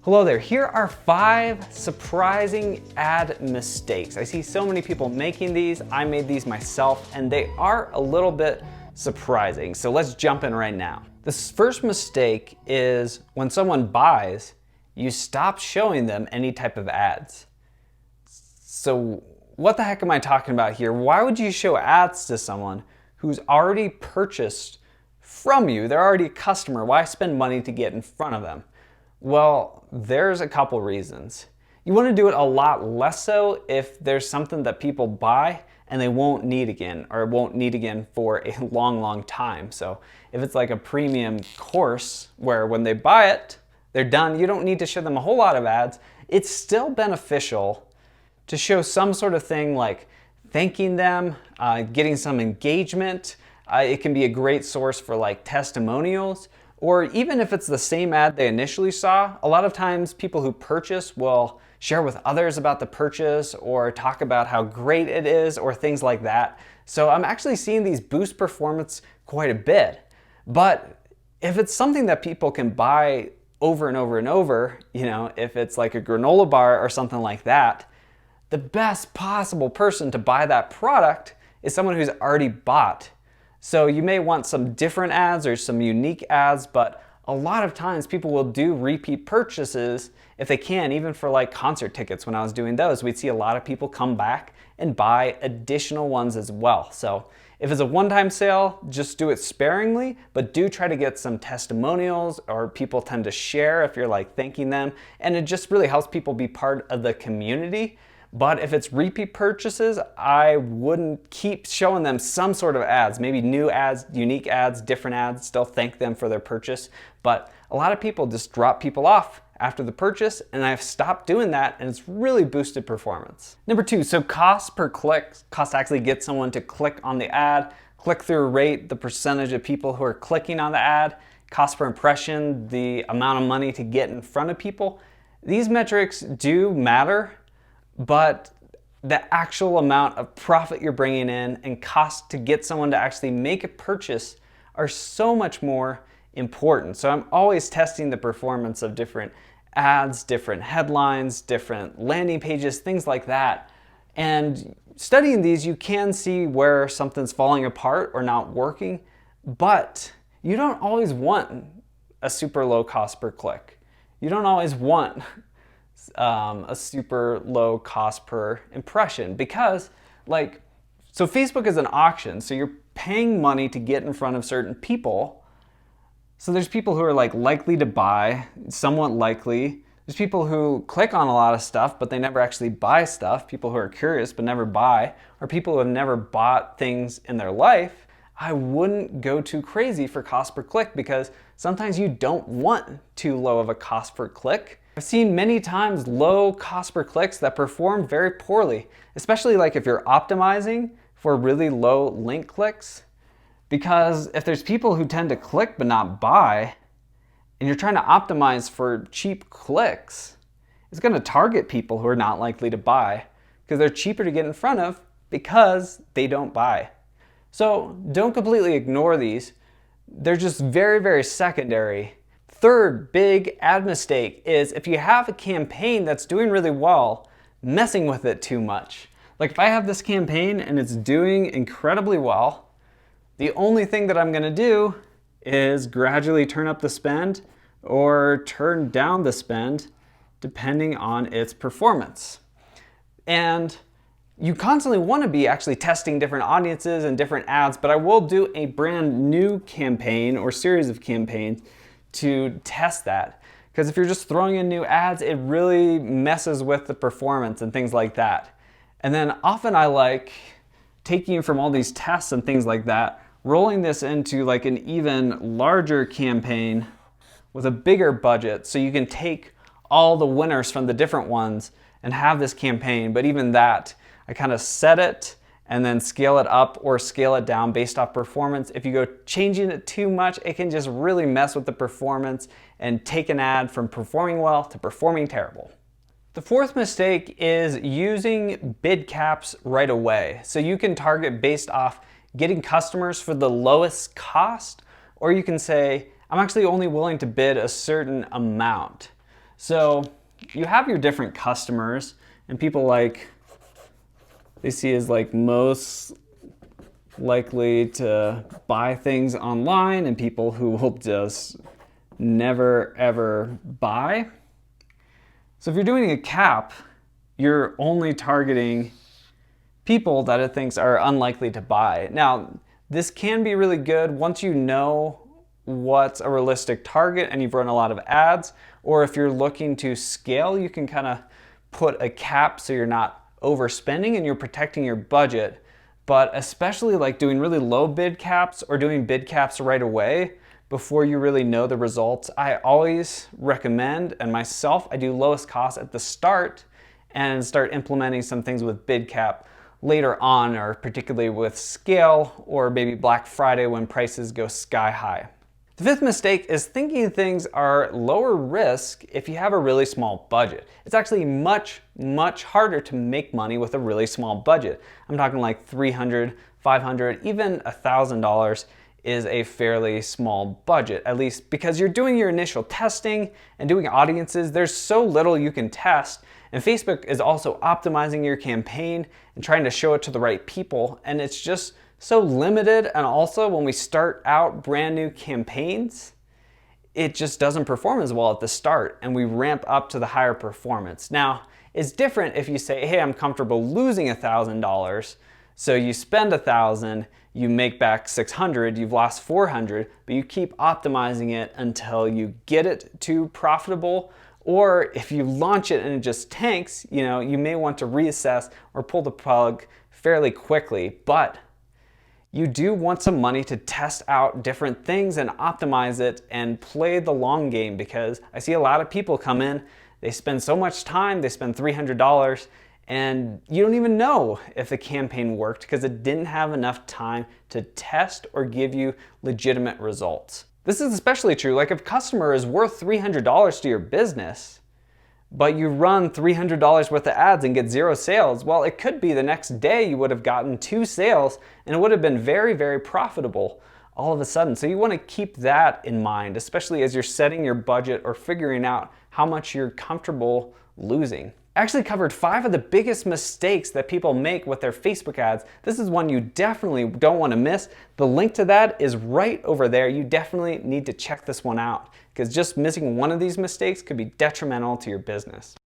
Hello there, here are 5 surprising ad mistakes. I see so many people making these, I made these myself, and they are a little bit surprising. So let's jump in right now. This first mistake is when someone buys, you stop showing them any type of ads. So what the heck am I talking about here? Why would you show ads to someone who's already purchased from you? They're already a customer. Why spend money to get in front of them? Well, there's a couple reasons. You want to do it a lot less so if there's something that people buy and they won't need again, or won't need again for a long time. So if it's like a premium course where when they buy it, they're done, you don't need to show them a whole lot of ads, it's still beneficial to show some sort of thing like thanking them, getting some engagement. It can be a great source for like testimonials. Or even if it's the same ad they initially saw, a lot of times people who purchase will share with others about the purchase or talk about how great it is or things like that. So I'm actually seeing these boost performance quite a bit. But if it's something that people can buy over and over and over, you know, if it's like a granola bar or something like that, the best possible person to buy that product is someone who's already bought. So you may want some different ads or some unique ads, but a lot of times people will do repeat purchases if they can, even for like concert tickets. When I was doing those, we'd see a lot of people come back and buy additional ones as well. So if it's a one-time sale, just do it sparingly, but do try to get some testimonials, or people tend to share if you're like thanking them, and it just really helps people be part of the community. But if it's repeat purchases, I wouldn't keep showing them some sort of ads, maybe new ads, unique ads, different ads, still thank them for their purchase. But a lot of people just drop people off after the purchase, and I've stopped doing that, and it's really boosted performance. Number 2, so cost per click, cost to actually get someone to click on the ad, click-through rate, the percentage of people who are clicking on the ad, cost per impression, the amount of money to get in front of people. These metrics do matter, but the actual amount of profit you're bringing in and cost to get someone to actually make a purchase are so much more important. So I'm always testing the performance of different ads, different headlines, different landing pages, things like that. And studying these, you can see where something's falling apart or not working, but you don't always want a super low cost per click. You don't always want a super low cost per impression, because so Facebook is an auction, so you're paying money to get in front of certain people. So there's people who are like likely to buy, somewhat likely. There's people who click on a lot of stuff but they never actually buy stuff, people who are curious but never buy, or people who have never bought things in their life. I wouldn't go too crazy for cost per click, because sometimes you don't want too low of a cost per click. I've seen many times low cost per clicks that perform very poorly, especially like if you're optimizing for really low link clicks. Because if there's people who tend to click but not buy, and you're trying to optimize for cheap clicks, it's going to target people who are not likely to buy, because they're cheaper to get in front of because they don't buy. So don't completely ignore these. They're just very secondary. Third big ad mistake is if you have a campaign that's doing really well, messing with it too much. Like if I have this campaign and it's doing incredibly well, the only thing that I'm gonna do is gradually turn up the spend or turn down the spend depending on its performance. And you constantly want to be actually testing different audiences and different ads, but I will do a brand new campaign or series of campaigns to test that. Because if you're just throwing in new ads, it really messes with the performance and things like that. And then often I like taking from all these tests and things like that, rolling this into like an even larger campaign with a bigger budget, so you can take all the winners from the different ones and have this campaign. But even that, I kind of set it and then scale it up or scale it down based off performance. If you go changing it too much, it can just really mess with the performance and take an ad from performing well to performing terrible. The fourth mistake is using bid caps right away. So you can target based off getting customers for the lowest cost, or you can say, I'm actually only willing to bid a certain amount. So you have your different customers and people they see as most likely to buy things online and people who will just never ever buy. So if you're doing a cap, you're only targeting people that it thinks are unlikely to buy. Now, this can be really good once you know what's a realistic target and you've run a lot of ads, or if you're looking to scale, you can kind of put a cap so you're not overspending and you're protecting your budget. But especially doing really low bid caps or doing bid caps right away before you really know the results, I always recommend, and myself, I do lowest cost at the start and start implementing some things with bid cap later on, or particularly with scale or maybe Black Friday when prices go sky high. The fifth mistake is thinking things are lower risk if you have a really small budget. It's actually much, much harder to make money with a really small budget. I'm talking like $300, $500, even $1,000 is a fairly small budget, at least because you're doing your initial testing and doing audiences. There's so little you can test, and Facebook is also optimizing your campaign and trying to show it to the right people, and it's just so limited. And also when we start out brand new campaigns, it just doesn't perform as well at the start, and we ramp up to the higher performance. Now, it's different if you say, hey, I'm comfortable losing $1,000, so you spend $1,000, you make back $600, you've lost $400, but you keep optimizing it until you get it to profitable. Or if you launch it and it just tanks, you may want to reassess or pull the plug fairly quickly. But you do want some money to test out different things and optimize it and play the long game, because I see a lot of people come in, they spend so much time, they spend $300, and you don't even know if the campaign worked because it didn't have enough time to test or give you legitimate results. This is especially true, if a customer is worth $300 to your business, but you run $300 worth of ads and get 0 sales, well, it could be the next day you would have gotten 2 sales and it would have been very, very profitable all of a sudden. So you want to keep that in mind, especially as you're setting your budget or figuring out how much you're comfortable losing. I actually covered 5 of the biggest mistakes that people make with their Facebook ads. This is one you definitely don't want to miss. The link to that is right over there. You definitely need to check this one out, because just missing one of these mistakes could be detrimental to your business.